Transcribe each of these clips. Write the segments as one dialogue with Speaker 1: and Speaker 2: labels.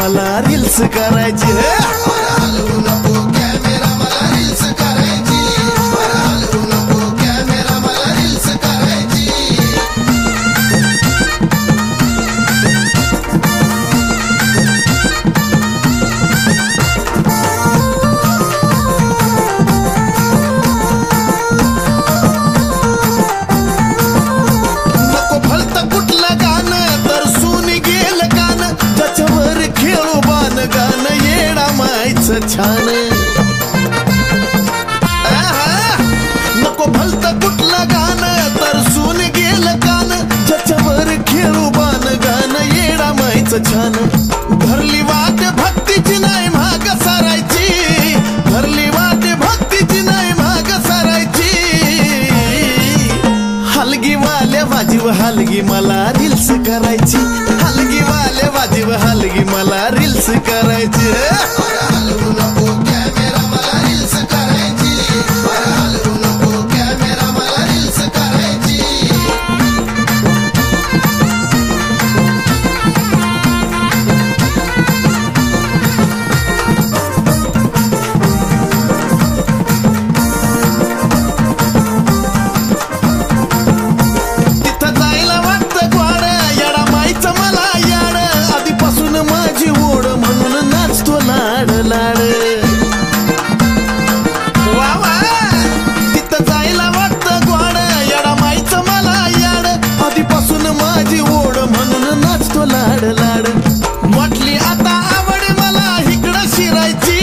Speaker 1: मला रील्स करायची
Speaker 2: हलवू नको कॅमेरा मला रील्स करायची हलवू नको कॅमेरा मला रील्स करायची
Speaker 1: नको भलतं कुठलं गाणं तर सुनी गेल कान त्याच्यावर खेळू बान गाणं येडा मायचं छान नको भलतं कुठलं गाणं तर सुन गेल कान त्याच्यावर खेळू बान गाणं येडा मायचं छान धरली वाट भक्तीची नाही माग सरायची धरली वाट भक्तीची नाही माग सरायची हलगी वाल्या वाजीव हलगी मला रील्स करायची हलगी वाल्या वाजीव हलगी मला रील्स करायची
Speaker 2: हलवू नको कॅमेरा मला रील्स करायची हलवू नको कॅमेरा मला रील्स करायची
Speaker 1: तिथं जायला वाटतं ग्वाड येडा माईचं मला याड आधीपासून माझी ओढ म्हणून नाचतो लाड लाड वा वा तिथं जायला वाटतं ग्वाड येडा माईचं मला याड आधीपासून माझी ओढ म्हणून नाचतो लाड लाड वाटली आता आवड मला इकडं शिरायची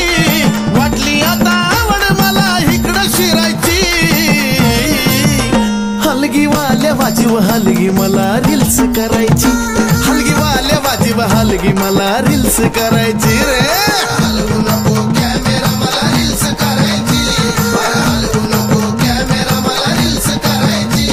Speaker 1: वाटली आता आवड मला इकडं शिरायची हलगी वाल्या वाजीव हलगी मला रील्स करायची हलगी वाल्या वाजीव हलगी मला रील्स करायची रे
Speaker 2: हलवू नको कॅमेरा मला रील्स करायची हलवू नको कॅमेरा मला रील्स करायची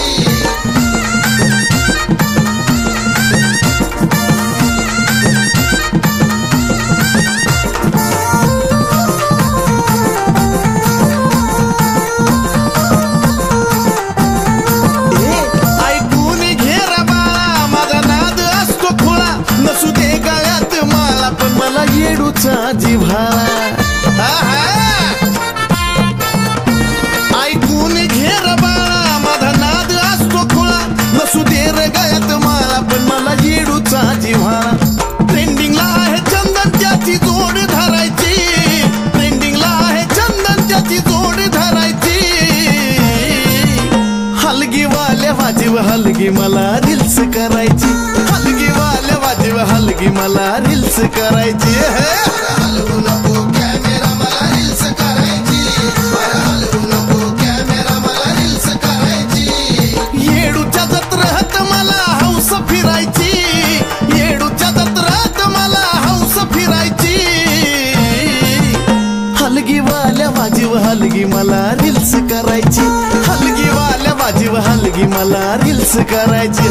Speaker 1: ऐकून घे रे बाळा माझा नाद असतो खुळा नसू दे गळ्यात माला पण मला येडूचा जिव्हाळा ऐकून घे रे बाळा माझा नाद असतो खुळा नसू दे रे गळ्यात माला पण मला येडूचा जिव्हाळा ट्रेंडिंगला आहे चंदन त्याची जोड धरायची ट्रेंडिंगला आहे चंदन त्याची जोड धरायची हलगी वाल्या वाजीव हलगी मला रील्स करायची हलगी वाल्या वाजीव हलगी मला रील्स करायची
Speaker 2: हलवू नको कॅमेरा मला रील्स करायची हलवू नको कॅमेरा मला रील्स करायची
Speaker 1: येडूच्या जत्रेत मला हौस फिरायची येडूच्या जत्रेत मला हौस फिरायची हलगी वाल्या वाजीव हलगी मला रील्स करायची हलगी वाल्या वाजीव हलगी मला रील्स करायची